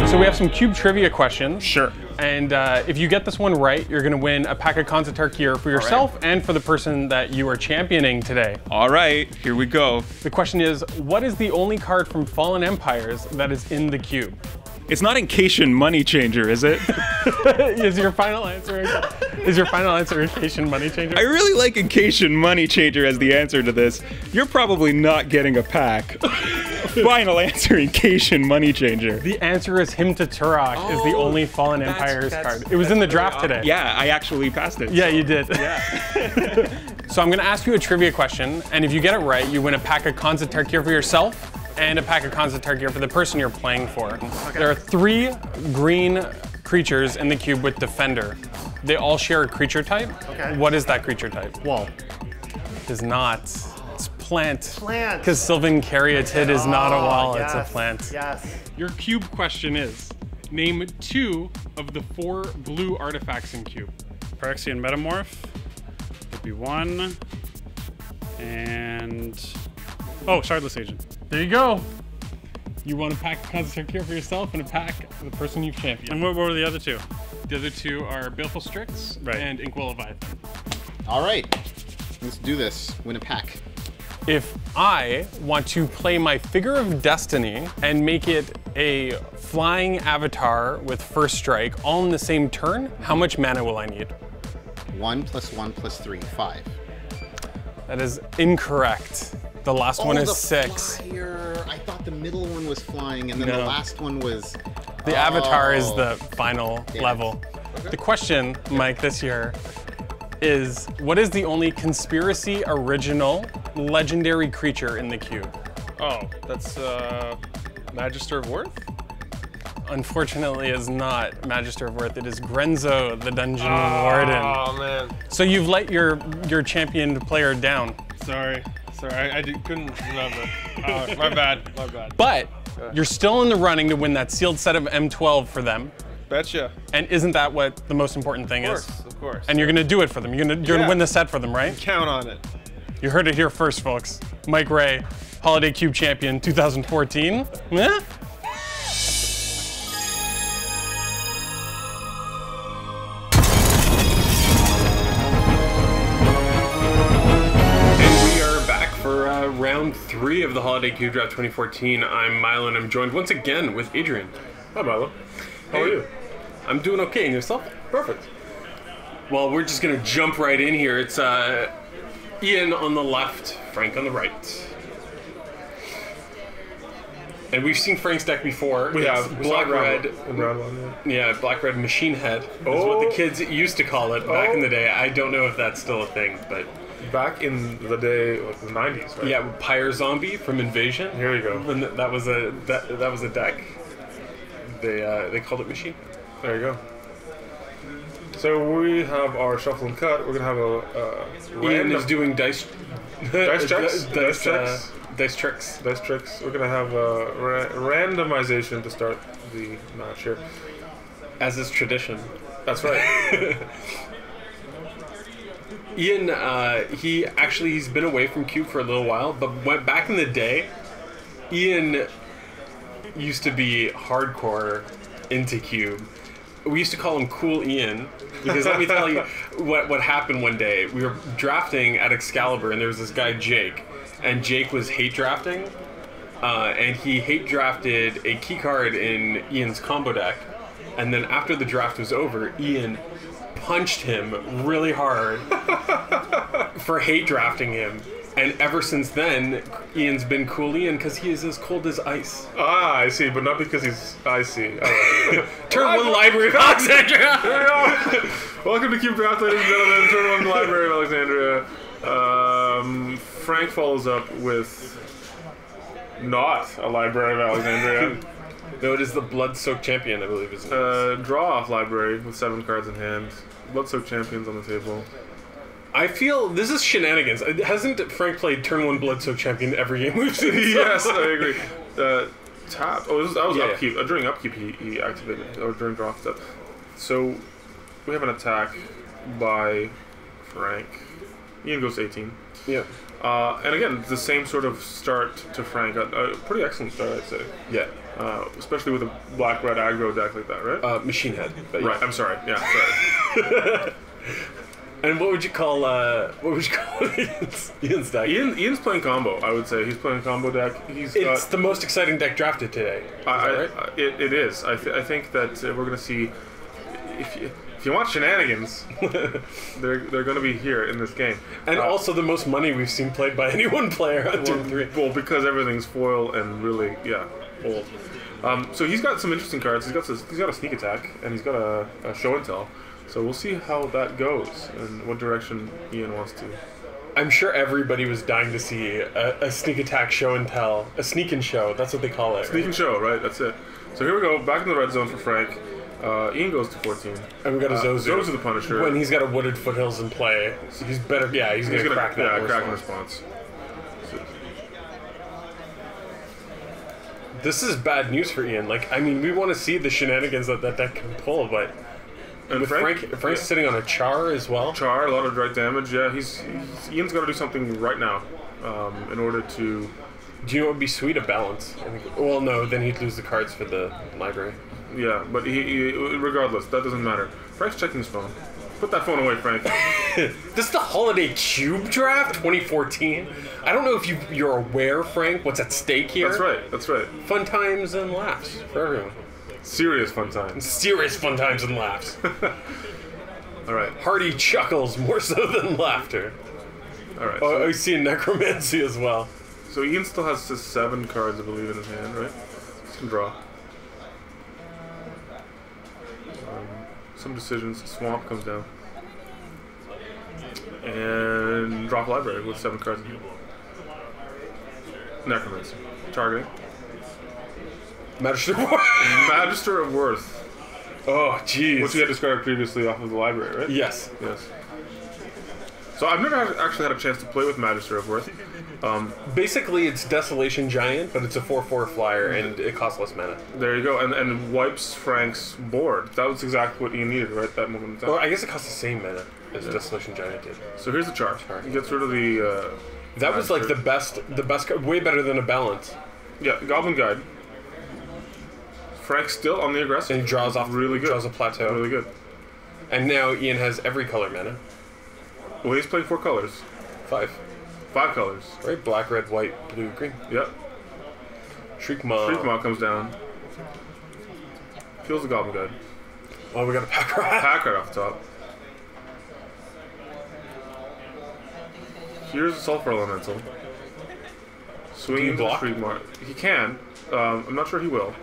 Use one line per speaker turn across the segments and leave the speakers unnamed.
So we have some cube trivia questions.
Sure.
And if you get this one right, you're going to win a pack of Concertar gear for yourself and for the person that you are championing today.
All right, here we go.
The question is, what is the only card from Fallen Empires that is in the cube?
It's not Incation Money Changer, is it?
Is your final answer Incation Money Changer?
I really like Incation Money Changer as the answer to this. You're probably not getting a pack. Final answer, Incation Money Changer.
The answer is Hymn to Turok is the only Fallen Empires card. It was in the draft today.
Yeah, I actually passed it.
Yeah, you did.
Yeah.
So I'm gonna ask you a trivia question, and if you get it right, you win a pack of Concertar gear for yourself and a pack of Concertar gear for the person you're playing for. Okay. There are 3 green creatures in the cube with Defender. They all share a creature type.
Okay.
What is that creature type?
Wall.
It is not. It's plant.
Plant.
Because Sylvan Caryatid is not a wall,
yes.
it's a plant.
Yes.
Your cube question is, name 2 of the 4 blue artifacts in cube.
Phyrexian Metamorph would be 1. And... oh, Shardless Agent.
There you go. You won a pack of Concertar gear for yourself and a pack for the person you've championed.
And what were the other 2?
The other 2 are Baleful Strix and Inkwell Leviathan.
All right, let's do this. Win a pack.
If I want to play my Figure of Destiny and make it a flying avatar with first strike all in the same turn, how much mana will I need?
1 + 1 + 3, 5.
That is incorrect. The last one is
the
6.
Flyer. I thought the middle one was flying, and then the last one was...
The avatar is the final level. The question, Mike, this year is, what is the only Conspiracy original legendary creature in the cube?
Oh, that's Magister of Worth?
Unfortunately, is not Magister of Worth. It is Grenzo, the Dungeon Warden.
Oh man.
So you've let your championed player down.
Sorry, I couldn't remember. My bad, my bad.
But you're still in the running to win that sealed set of M12 for them.
Betcha.
And isn't that what the most important thing is?
Of course.
And you're gonna do it for them. You're gonna win the set for them, right?
Count on it.
You heard it here first, folks. Mike Ray, Holiday Cube Champion 2014. Eh? Round 3 of the Holiday Cube Draft 2014. I'm Milo and I'm joined once again with Adrian.
Hi Milo. How are you?
I'm doing okay, and yourself?
Perfect.
Well, we're just gonna jump right in here. It's Ian on the left, Frank on the right. And we've seen Frank's deck before.
We have.
Black-red.
In round 1,
yeah. Black-red Machine Head is what the kids used to call it back in the day. I don't know if that's still a thing, but...
Back in the day, like the 90s, right?
Yeah, Pyre Zombie from Invasion.
Here you go.
And that was a deck. They called it Machine.
There you go. So we have our shuffle and cut. We're gonna have a
Ian is doing dice
checks.
Dice tricks.
Dice tricks. We're gonna have a randomization to start the match here,
as is tradition.
That's right.
Ian, he's been away from Cube for a little while, but back in the day, Ian used to be hardcore into Cube. We used to call him Cool Ian, because let me tell you what happened one day. We were drafting at Excalibur, and there was this guy, Jake, and Jake was hate drafting, and he hate drafted a key card in Ian's combo deck, and then after the draft was over, Ian punched him really hard for hate drafting him. And ever since then, Ian's been Cool Ian because he is as cold as ice.
Ah, I see, but not because he's icy. Right.
Turn 1 Library of Alexandria!
Here we go! Welcome to Cube Draft, ladies and gentlemen. Turn 1 Library of Alexandria. Frank follows up with not a Library of Alexandria.
No, it is the Blood-Soaked Champion, I believe is
draw off library with 7 cards in hand. Blood-Soaked Champions on the table.
I feel this is shenanigans. Hasn't Frank played turn 1 Blood-Soaked Champion every game we've seen?
Yes, I agree. Tap. Oh, that was upkeep. During upkeep, he activated, or during draw step. So we have an attack by Frank. Ian goes to 18.
Yep.
And again, the same sort of start to Frank. A pretty excellent start, I'd say.
Yeah.
Especially with a black-red aggro deck like that, right?
Machine Head. But
Right.
yeah.
I'm sorry. Yeah. Sorry.
And what would you call Ian's deck?
Ian's playing combo. I would say he's playing combo deck.
It's the most exciting deck drafted today.
It is. I think that we're going to see. If you want shenanigans, they're going to be here in this game.
And also the most money we've seen played by any one player on turn 3.
Well, because everything's foil and really, old. So he's got some interesting cards. He's got a sneak attack and he's got a show and tell. So we'll see how that goes and what direction Ian wants to.
I'm sure everybody was dying to see a sneak attack show and tell. A sneak and show, that's what they call it.
Sneak and show, right? That's it. So here we go, back in the red zone for Frank. Ian goes to 14.
And we got a Zozu.
Zozu the Punisher.
When he's got a Wooded Foothills in play, he's better. Yeah, he's gonna crack that.
Yeah, crack in response. So,
this is bad news for Ian. Like, I mean, we want to see the shenanigans that deck can pull, but
and
with Frank's sitting on a Char as well.
Char, a lot of direct damage. Yeah, Ian's got to do something right now in order to.
Do you know what would be sweet? A balance. I think. Well, no, then he'd lose the cards for the library.
Yeah, but he regardless, that doesn't matter. Frank's checking his phone. Put that phone away, Frank.
This is the Holiday Cube Draft 2014. I don't know if you're aware, Frank, what's at stake here.
That's right.
Fun times and laughs for everyone.
Serious fun times.
Serious fun times and laughs.
All right.
Hearty chuckles more so than laughter.
All right.
Oh, I see Necromancy as well.
So Ian still has 7 cards, I believe, in his hand, right? He can draw. Some decisions. Swamp comes down. And drop library with 7 cards in hand. Necromancy. Targeting.
Magister of Worth.
Magister of Worth.
Oh, jeez.
Which we had discarded previously off of the library, right?
Yes.
So I've never actually had a chance to play with Magister of Worth.
Basically, it's Desolation Giant, but it's a 4/4 flyer, and it costs less mana.
There you go, and wipes Frank's board. That was exactly what Ian needed, right, at that moment in time.
Or I guess it costs the same mana as Desolation Giant did.
So here's the chart. He gets rid of the...
that was like the best, way better than a balance.
Yeah, Goblin Guide. Frank's still on the aggressive.
And he draws off,
really good.
Draws a plateau.
Really good.
And now Ian has every color mana.
Well, he's playing 4 colors.
5.
5 colors.
Right, black, red, white, blue, green.
Yep.
Shriekmaw.
Shriekmaw comes down. Kills the Goblin Guide.
Oh, we got a pack rat.
Pack right off the top. Here's a Sulfur Elemental. Swinging into Shriekmaw. He can. I'm not sure he will.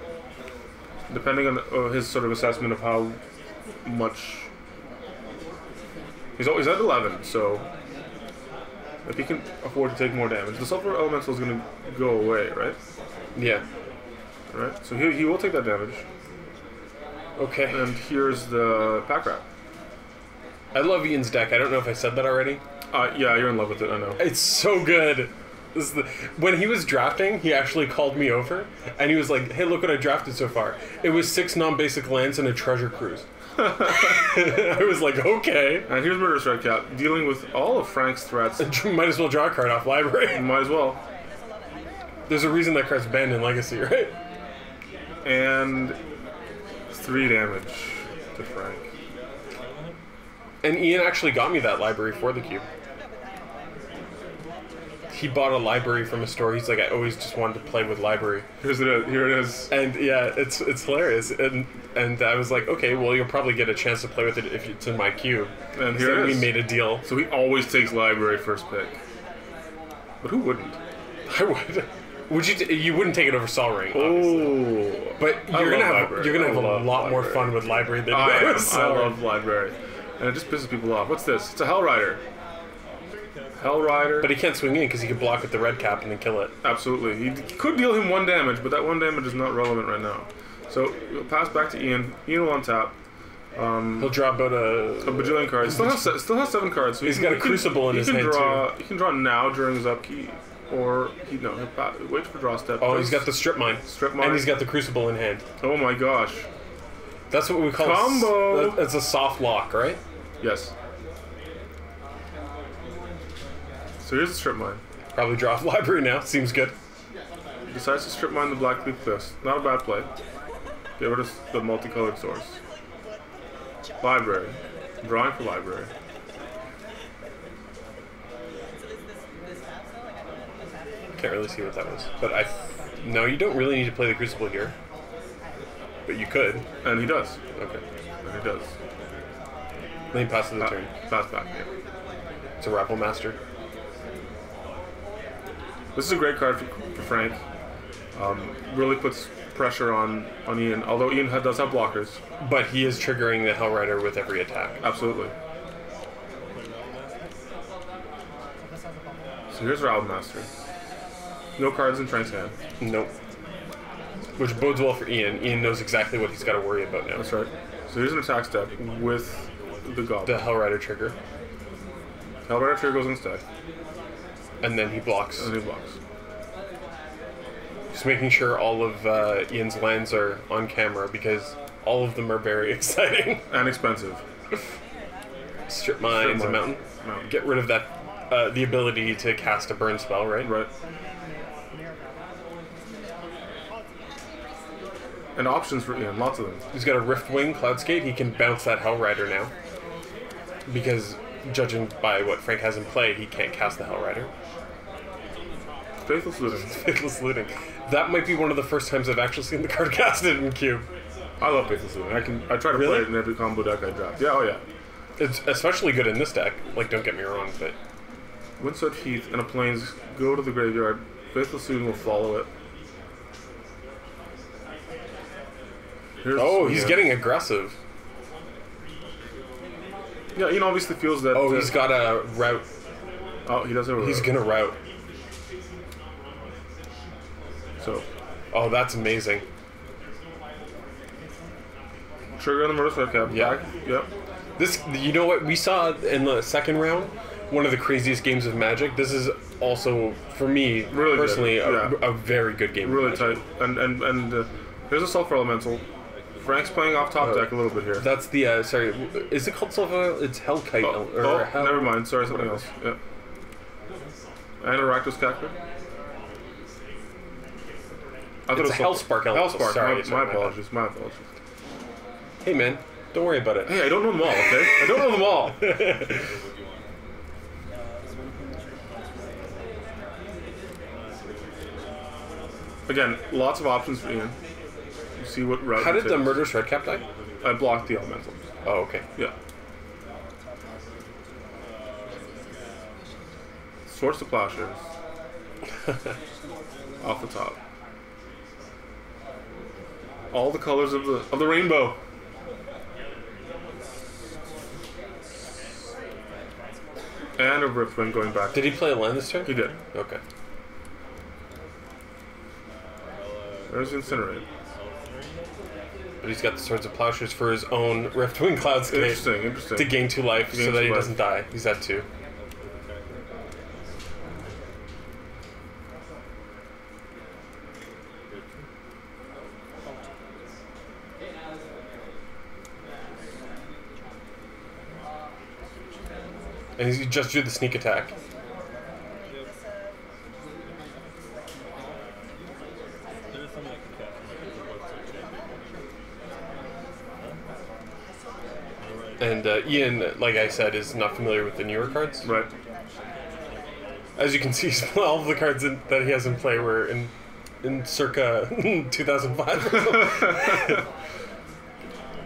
Depending on his sort of assessment of how much... He's always at 11, so... If he can afford to take more damage. The Sulfur Elemental is going to go away, right?
Yeah.
Right? So he will take that damage.
Okay.
And here's the Pack Rat.
I love Ian's deck. I don't know if I said that already.
Yeah, you're in love with it, I know.
It's so good. This is when he was drafting, he actually called me over, and he was like, hey, look what I drafted so far. It was 6 non-basic lands and a Treasure Cruise. I was like, okay.
And here's Murderous Redcap, dealing with all of Frank's threats.
Might as well draw a card off library.
Might as well.
There's a reason that card's banned in Legacy, right?
And 3 damage to Frank.
And Ian actually got me that library for the cube. He bought a library from a store. He's like, I always just wanted to play with library.
Here it is.
And yeah, it's hilarious. And I was like, okay, well, you'll probably get a chance to play with it if it's in my cube.
And here it is.
We made a deal.
So he always takes library first pick. But who wouldn't?
I would. Would you? You wouldn't take it over Sol Ring, obviously.
Oh.
But you're gonna have a lot more fun with library than
I
Sol Ring.
love library. And it just pisses people off. What's this? It's a Hell Rider. Hell Rider.
But he can't swing in because he could block with the red cap and then kill it.
Absolutely. He could deal him 1 damage, but that 1 damage is not relevant right now. So we'll pass back to Ian. Ian will untap.
He'll draw about a
bajillion cards. Still has 7 cards. So
he's got a Crucible in his hand too.
He can draw now during his upkeep, or he'll wait for draw step.
Oh, he's got the Strip Mine. And he's got the Crucible in hand.
Oh my gosh.
That's what we call
combo.
It's a soft lock, right?
Yes. So here's the strip mine.
Probably draw off library now. Seems good.
Decides to strip mine the Black Leaf Cliffs. Not a bad play. Get rid of the multicolored source. Library. Drawing for library.
Can't really see what that was. But no, you don't really need to play the Crucible here. But you could.
And he does.
Okay.
And he does.
Then he passes the turn.
Pass back, yeah.
It's a Rabble Master.
This is a great card for Frank. Really puts pressure on Ian, although Ian does have blockers.
But he is triggering the Hell Rider with every attack.
Absolutely. So here's Rabble Master. No cards in Frank's hand.
Nope. Which bodes well for Ian. Ian knows exactly what he's got to worry about now.
That's right. So here's an attack step with the Goblin.
The Hell Rider trigger.
Hell Rider trigger goes instead.
And then he blocks.
And he blocks.
Just making sure all of Ian's lands are on camera because all of them are very exciting.
And expensive.
Strip mines, a mountain. Get rid of that, the ability to cast a burn spell, right?
Right. And options for Ian, lots of them.
He's got a Riftwing Cloudskate. He can bounce that Hell Rider now. Because, judging by what Frank has in play, he can't cast the Hell Rider.
Faithless Looting.
Faithless Looting. That might be one of the first times I've actually seen the card casted in Cube.
I love Faithless Looting. I try to play it in every combo deck I draft. Yeah, oh yeah.
It's especially good in this deck. Like, don't get me wrong, but...
Windswept Heath and a Plains go to the graveyard. Faithless Looting will follow it.
He's getting aggressive.
Yeah, Ian obviously feels that...
Oh, he's got a Rout.
Oh, he does have a Rout.
He's gonna Rout.
So...
Oh, that's amazing.
Trigger on the Murderous Redcap.
Yeah.
Yep.
This, you know what, we saw in the second round, one of the craziest games of Magic. This is also, for me,
really
personally, a very good game
really
of Magic.
Tight. And here's a Sulfur Elemental. Frank's playing off top deck a little bit here.
That's the, sorry, is it called Sulfur? It's Hellkite.
Never mind. Sorry, something else. Yeah. And a Rakdos Aggro.
It's a Hellspark Elemental.
Hellspark.
Sorry,
My apologies. My apologies.
Hey, man. Don't worry about it.
Hey, I don't know them all, okay? I don't know them all. Again, lots of options for Ian. You see what route.
How did the Murderous Redcap die?
I blocked the Elemental.
Oh, okay.
Yeah. Swords to Plowshares. Off the top. All the colors of the rainbow. And a Riftwing going back.
Did he play a land this turn?
He did.
Okay.
There's Incinerate.
But he's got the Swords of Plowshares for his own Riftwing Cloudskate.
Interesting.
To gain 2 life so that he doesn't die. He's at 2. And he just drew the sneak attack. And Ian, like I said, is not familiar with the newer cards.
Right.
As you can see, all of the cards that he has in play were in circa 2005.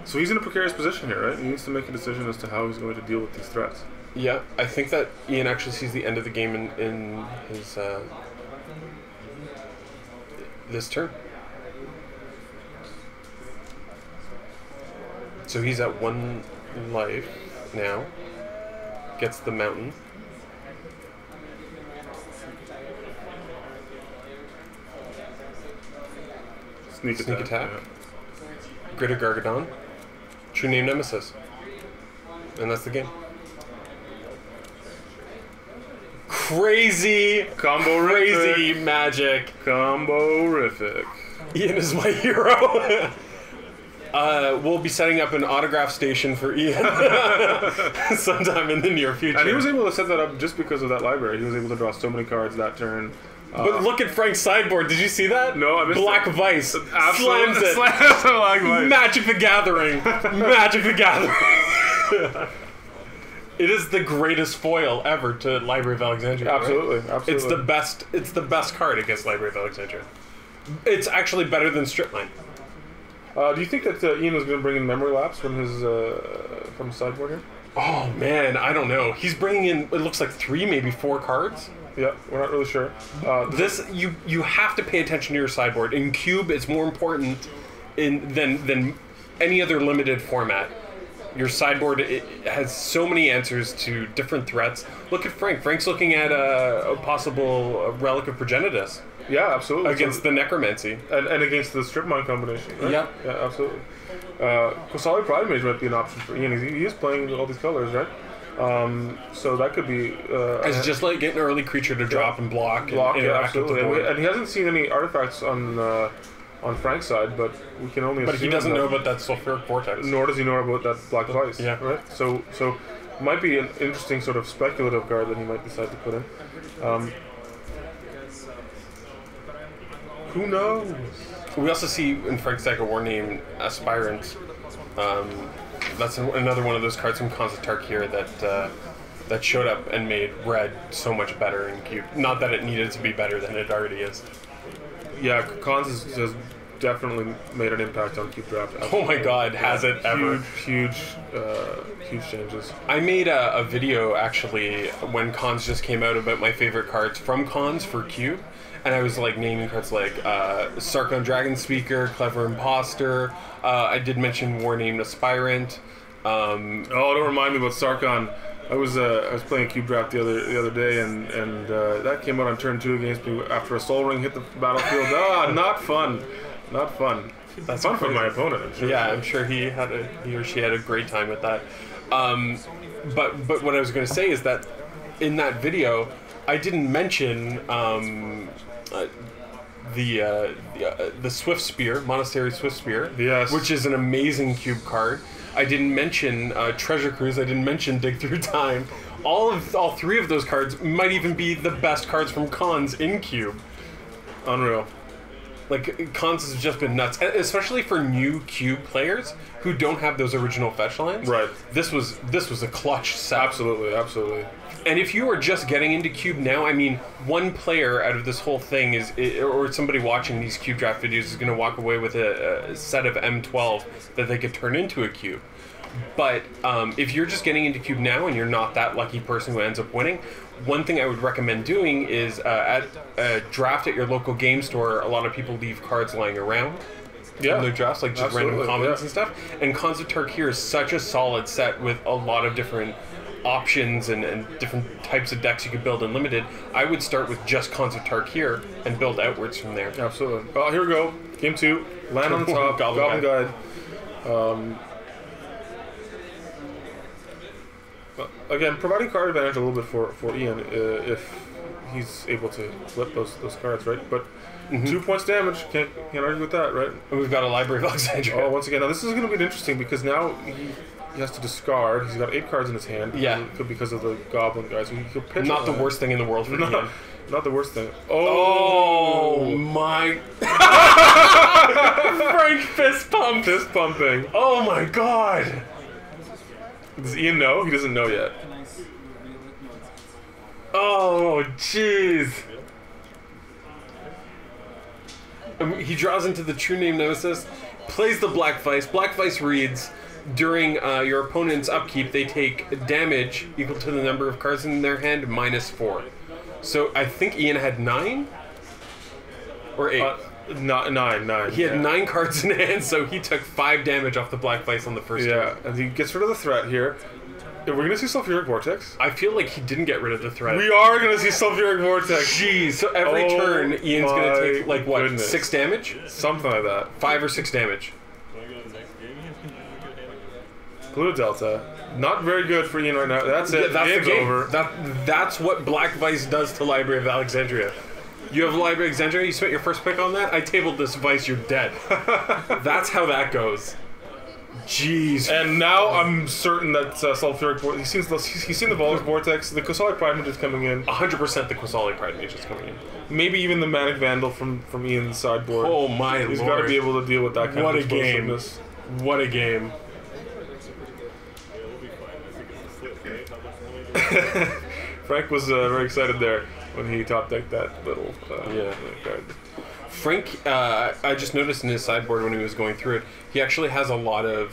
So he's in a precarious position here, right? He needs to make a decision as to how he's going to deal with these threats.
Yeah, I think that Ian actually sees the end of the game in his this turn. So he's at 1 life now. Gets the mountain.
Sneak attack. Yeah.
Grid of Gargadon. True name Nemesis. And that's the game. Crazy Magic.
Combo-rific.
Ian is my hero. We'll be setting up an autograph station for Ian sometime in the near future.
And he was able to set that up just because of that library. He was able to draw so many cards that turn.
But look at Frank's sideboard. Did you see that?
No, I missed
Black
it.
Vice.
Absolutely.
Slams it.
Slams Black Vice.
Magic the Gathering. Magic the Gathering. It is the greatest foil ever to Library of Alexandria.
Absolutely,
right?
absolutely.
It's the best. It's the best card against Library of Alexandria. It's actually better than Stripline.
Do you think that Ian was going to bring in Memory Lapse from his sideboard here?
Oh man, I don't know. He's bringing in. It looks like 3, maybe 4 cards.
Yeah, we're not really sure.
This you have to pay attention to your sideboard. In Cube, it's more important than any other limited format. Your sideboard, it has so many answers to different threats. Look at Frank. Frank's looking at a possible Relic of Progenitus.
Yeah, absolutely.
Against the Necromancy.
And against the Strip Mine combination, right?
Yeah.
Yeah, absolutely. Kosali Pride Mage might be an option for Ian. He is playing all these colors, right? So that could be...
it's just like getting an early creature to drop and block.
Yeah,
interact with the
absolutely.
board.
And he hasn't seen any artifacts on Frank's side, but we can only assume
But he doesn't
that,
know about that Sulfuric Vortex.
nor does he know about that Black Vice.
Yeah.
Right? So might be an interesting sort of speculative card that he might decide to put in. Who knows?
We also see in Frank's deck a War Name Aspirant. That's another one of those cards from Khans of Tarkir that showed up and made red so much better in Cube. Not that it needed to be better than it already is.
Yeah, Khans has definitely made an impact on Cube Draft.
Oh my god, has it ever.
Huge changes.
I made a video actually when Khans just came out about my favorite cards from Khans for Cube. And I was like naming cards like Sarkon Dragon Speaker, Clever Imposter. I did mention War Named Aspirant.
Don't remind me about Sarkon. I was playing Cube Draft the other day, and that came out on turn 2 against me after a Soul Ring hit the battlefield. Not fun, not fun. That's fun for my opponent, I'm sure.
Yeah, I'm sure he or she had a great time with that. But what I was going to say is that in that video, I didn't mention the Swift Spear, Monastery Swift Spear,
yes,
which is an amazing Cube card. I didn't mention Treasure Cruise. I didn't mention Dig Through Time. All 3 of those cards might even be the best cards from Khans in Cube.
Unreal.
Like, Khans has just been nuts, especially for new Cube players who don't have those original fetch lands.
Right.
This was a clutch set.
Absolutely, absolutely.
And if you are just getting into Cube now, I mean, one player out of this whole thing or somebody watching these Cube Draft videos is going to walk away with a set of M12 that they could turn into a Cube. But if you're just getting into Cube now and you're not that lucky person who ends up winning, one thing I would recommend doing is at a draft at your local game store, a lot of people leave cards lying around.
Yeah,
in their drafts, like just random comments and stuff. And Khans of Tarkir is such a solid set with a lot of different options and different types of decks you could build in Limited. I would start with just Khans of Tarkir and build outwards from there.
Absolutely. Well, here we go. Game 2. Land on the top. Goblin Guide. Again, providing card advantage a little bit for Ian if he's able to flip those cards, right? But 2 points damage, can't argue with that, right?
And we've got a Library of Alexandria.
Oh, once again, now this is going to be interesting because now he has to discard. He's got 8 cards in his hand.
Yeah.
Because of the Goblin Guide. So he could pitch.
Not the worst thing in the world for Ian.
Not the worst thing.
Oh my! Frank fist pump.
Fist pumping.
Oh my god!
Does Ian know? He doesn't know yet.
Oh jeez! He draws into the True Name Nemesis, plays the Black Vice. Black Vice reads, during your opponent's upkeep, they take damage equal to the number of cards in their hand -4. So I think Ian had 9? Or 8?
9.
He had 9 cards in hand, so he took 5 damage off the Black Vice on the first turn.
Yeah, and he gets rid of the threat here. We're going to see Sulfuric Vortex.
I feel like he didn't get rid of the threat.
We are going to see Sulfuric Vortex.
Jeez, so every turn, Ian's going to take, like, what,
goodness.
6 damage?
Something like that.
5 or 6 damage.
Blue Delta. Not very good for Ian right now. That's it.
That's
Game's
the game.
over.
That's what Black Vice does to Library of Alexandria. You have Library of Alexandria, you spent your first pick on that, I tabled this Vice, you're dead. That's how that goes. Jeez.
And now I'm certain that Sulfuric Vortex. He's seen the Volus Vortex. The Quasali Pride Mage is coming in.
100% the Quasali Pride Mage is coming in.
Maybe even the Manic Vandal from Ian's sideboard.
Oh my lord.
He's got to be able to deal with that kind
What
of
a game.
explosiveness.
What a game.
Frank was very excited there when he top decked that little card.
Frank, I just noticed in his sideboard when he was going through it, he actually has a lot of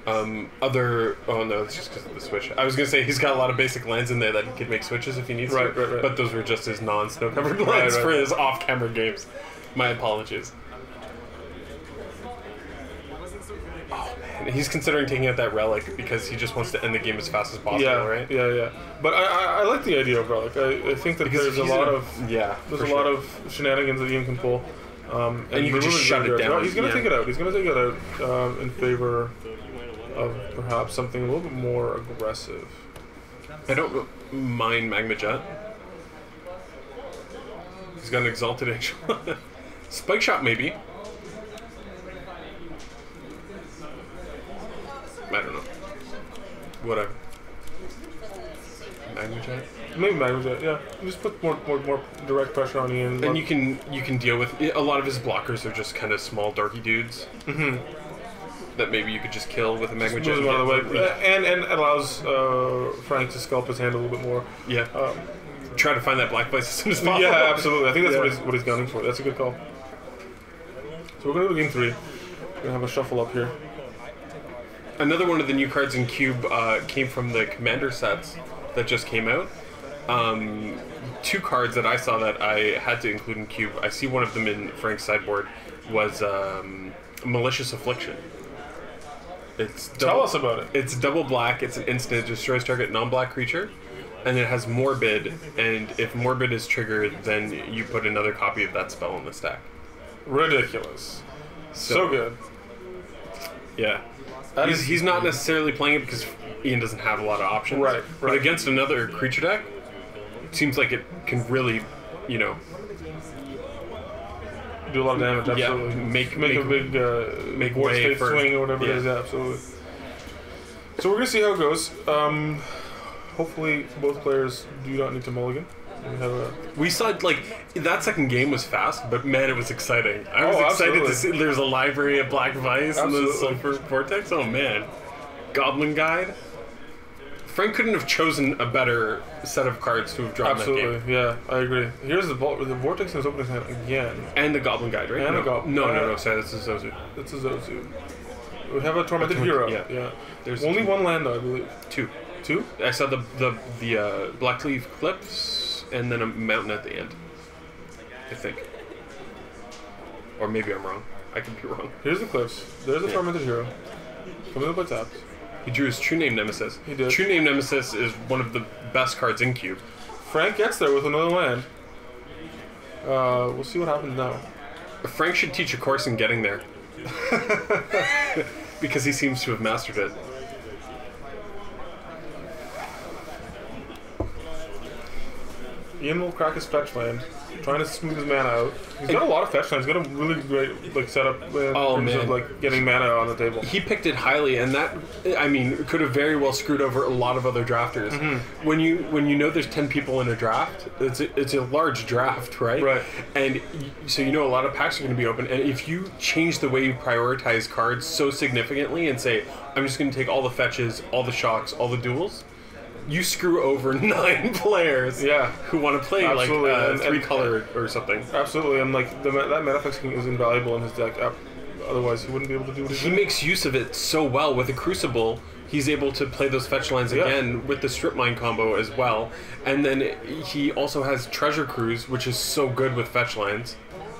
other... Oh no, it's just because of the switch. I was going to say he's got a lot of basic lands in there that he could make switches if he needs to.
Right.
But those were just his non-snow-covered lands for his off-camera games. My apologies. Oh man, he's considering taking out that Relic because he just wants to end the game as fast as possible, right?
Yeah. But I like the idea of Relic. I think that there's a lot of lot of shenanigans that Ian can pull.
And you can just shut it down.
No, he's going to take it out. He's going to take it out in favor of perhaps something a little bit more aggressive.
I don't mind Magma Jet. He's got an Exalted Angel. Spike Shot, maybe. I don't know. Whatever. Magma Jet?
Maybe Magma Jet, yeah. Just put more direct pressure on Ian.
And you can deal with a lot of his blockers are just kind of small darky dudes. That maybe you could just kill with a Magma Jet.
Moves him out of the way. And it allows Frank to sculpt his hand a little bit more.
Yeah. Try to find that black place as soon as possible.
Yeah, absolutely. I think that's what he's gunning for. That's a good call. So we're going to go game 3. We're going to have a shuffle up here.
Another one of the new cards in Cube came from the Commander sets that just came out. 2 cards that I saw that I had to include in Cube. I see one of them in Frank's sideboard was Malicious Affliction.
Tell us about it.
It's double black. It's an instant. It destroys target non-black creature, and it has Morbid. And if Morbid is triggered, then you put another copy of that spell in the stack.
Ridiculous. So good.
Yeah. He's not necessarily playing it because Ian doesn't have a lot of options.
Right.
But against another creature deck, it seems like it can really,
do a lot of damage. Absolutely.
Yeah,
make a big
make
War
way
State
for
swing or whatever it is. Yeah, absolutely. So we're gonna see how it goes. Hopefully, both players do not need to mulligan.
We saw that second game was fast, but man, it was exciting. I was excited to see there's a library of Black Vice and the Sulfur Vortex. Oh man, Goblin Guide. Frank couldn't have chosen a better set of cards to have drawn that game.
Yeah, I agree. Here's the Vortex in his opening hand again.
And the Goblin Guide, right?
And the Goblin.
No. Sorry, that's a Zozu.
It's a Zozu. We have a Tormented Hero. Yeah. There's only 1 land though, I believe.
2.
2?
I saw the Blackleaf Cliffs. And then a mountain at the end, I think. Or maybe I'm wrong. I could be wrong.
Here's the cliffs. There's a Tormented Hero. Coming up by taps.
He drew his True Name Nemesis.
He did.
True Name Nemesis is one of the best cards in Cube.
Frank gets there with another land. We'll see what happens now.
Frank should teach a course in getting there. Because he seems to have mastered it.
Ian will crack his fetch land, trying to smooth his mana out. He's got a lot of fetch lands. He's got a really great setup in terms of getting mana on the table.
He picked it highly, and that could have very well screwed over a lot of other drafters. When you know there's 10 people in a draft, it's a large draft, right?
Right.
And so a lot of packs are going to be open. And if you change the way you prioritize cards so significantly and say, I'm just going to take all the fetches, all the shocks, all the duels. You screw over 9 players who want to play
absolutely.
3 color or something.
Absolutely, and that Manifesting is invaluable in his deck. Otherwise, he wouldn't be able to do what he
makes use of it so well. With a Crucible, he's able to play those fetch lines again with the Strip Mine combo as well. And then he also has Treasure Cruise, which is so good with fetch lines.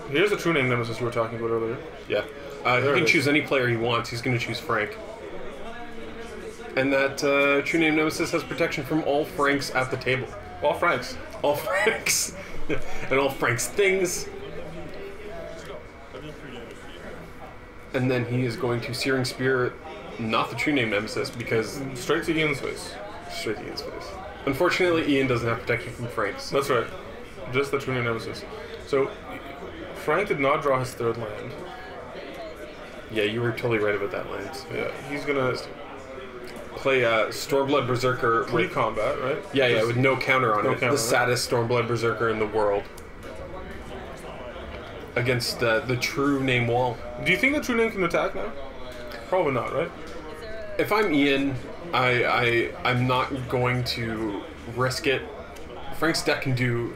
Here's the True Name Nemesis we were talking about earlier.
Yeah. He can choose any player he wants. He's going to choose Frank. And that True Name Nemesis has protection from all Franks at the table.
All Franks.
All Franks. And all Frank's things. And then he is going to Searing Spear, not the True Name Nemesis, because...
Straight to Ian's face.
Straight to Ian's face. Unfortunately, Ian doesn't have protection from Franks.
That's right. Just the True Name Nemesis. So, Frank did not draw his 3rd land.
Yeah, you were totally right about that, Lance.
Yeah, he's gonna
Play Stormblood Berserker.
pre-combat, right?
Yeah, with no counter on
No
it.
counter,
The saddest Stormblood Berserker in the world. Against the true name wall.
Do you think the true name can attack now? Probably not, right?
If I'm Ian, I'm not going to risk it. Frank's deck can do...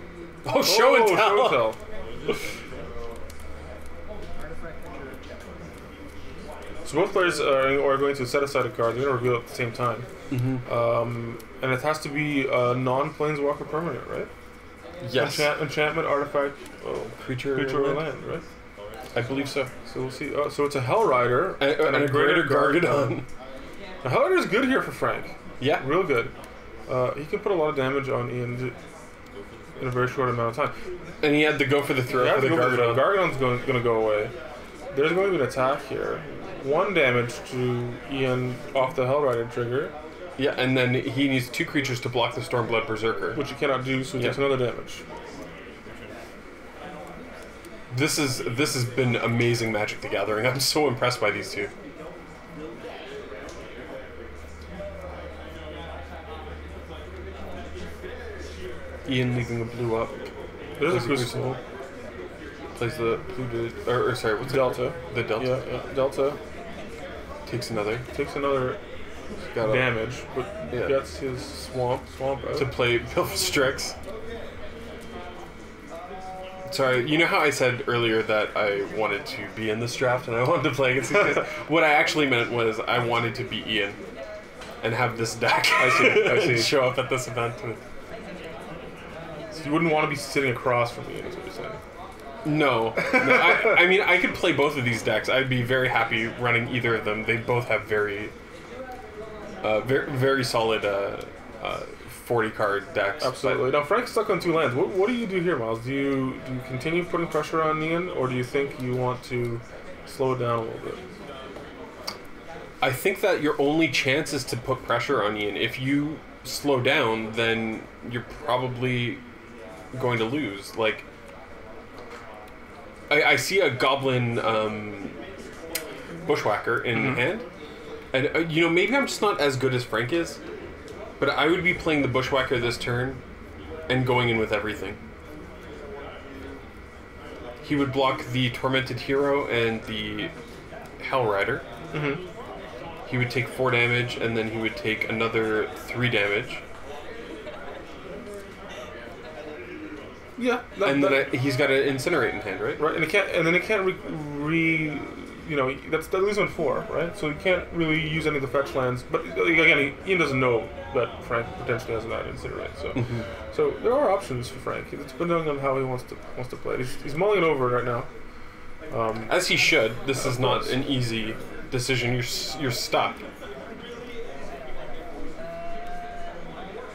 Oh, show and tell!
Show and tell. So both players are going to set aside a card. They're going to reveal it at the same time. And it has to be a non-planeswalker permanent, right?
Yes.
Enchantment, artifact,
Creature
or land, right?
I believe so.
So we'll see. So it's a Hell Rider
And a greater Gargadon.
Now, Hell Rider is good here for Frank.
Yeah.
Real good. He can put a lot of damage on Ian in a very short amount of time.
And he had to go for the throw for the Gargadon.
Gargadon's going to go away. There's going to be an attack here. 1 damage to Ian off the Hell Rider trigger.
Yeah, and then he needs 2 creatures to block the Stormblood Berserker.
Which he cannot do, so he takes another damage.
This has been amazing Magic the Gathering. I'm so impressed by these two. Ian leaving the blue up.
There's a
Plays
Crucible.
Plays the blue or sorry, what's
Delta.
The Delta.
Yeah, Delta.
Takes another.
Takes another
Got
damage, but gets his swamp out.
to play Baleful Strix. Sorry, you know how I said earlier that I wanted to be in this draft and I wanted to play against these guys? What I actually meant was I wanted to be Ian and have this deck.
I see.
Show up at this event with.
So you wouldn't want to be sitting across from Ian, is what you're saying.
No. I mean, I could play both of these decks. I'd be very happy running either of them. They both have very solid 40-card decks.
Absolutely. Now, Frank's stuck on 2 lands. What do you do here, Miles? Do you continue putting pressure on Ian, or do you think you want to slow it down a little bit?
I think that your only chance is to put pressure on Ian. If you slow down, then you're probably going to lose. Like, I see a Goblin Bushwhacker in hand, and you know, maybe I'm just not as good as Frank is, but I would be playing the Bushwhacker this turn and going in with everything. He would block the Tormented Hero and the Hell Rider. He would take 4 damage, and then he would take another 3 damage.
Yeah,
He's got an Incinerate in hand, right?
Right, and it can't you know, that's leaves on 4, right? So you can't really use any of the fetch lands. But again, Ian doesn't know that Frank potentially has that Incinerate. So, so there are options for Frank. It's depending on how he wants to play it. He's mulling it over right now.
As he should. This is not an easy decision. You're stuck.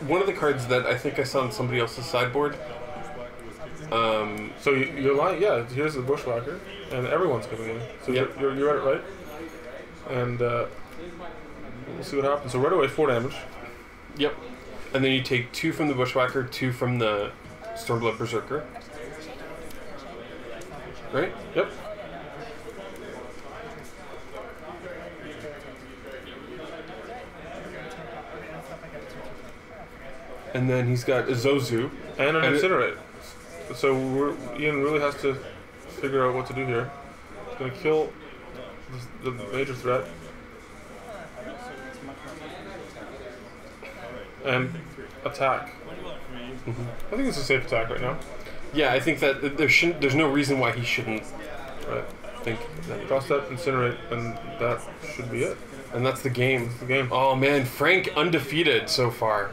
One of the cards that I think I saw on somebody else's sideboard.
So you're lying. Yeah, here's the Bushwhacker, and everyone's coming in. So you're at it right. And we'll see what happens. So right away, 4 damage.
Yep. And then you take 2 from the Bushwhacker, 2 from the Stormblood Berserker. Right?
Yep.
And then he's got a Zozu.
And an Incinerate. So Ian really has to figure out what to do here. He's going to kill the major threat. And attack. I think it's a safe attack right now.
Yeah, I think that there's no reason why he shouldn't.
Right.
Think that.
Cross that, Incinerate, and that should be it.
And that's the game.
That's the game.
Oh man, Frank undefeated so far.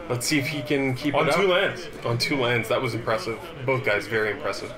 Let's see if he can keep it up.
On 2 lands.
On 2 lands, that was impressive. Both guys very impressive.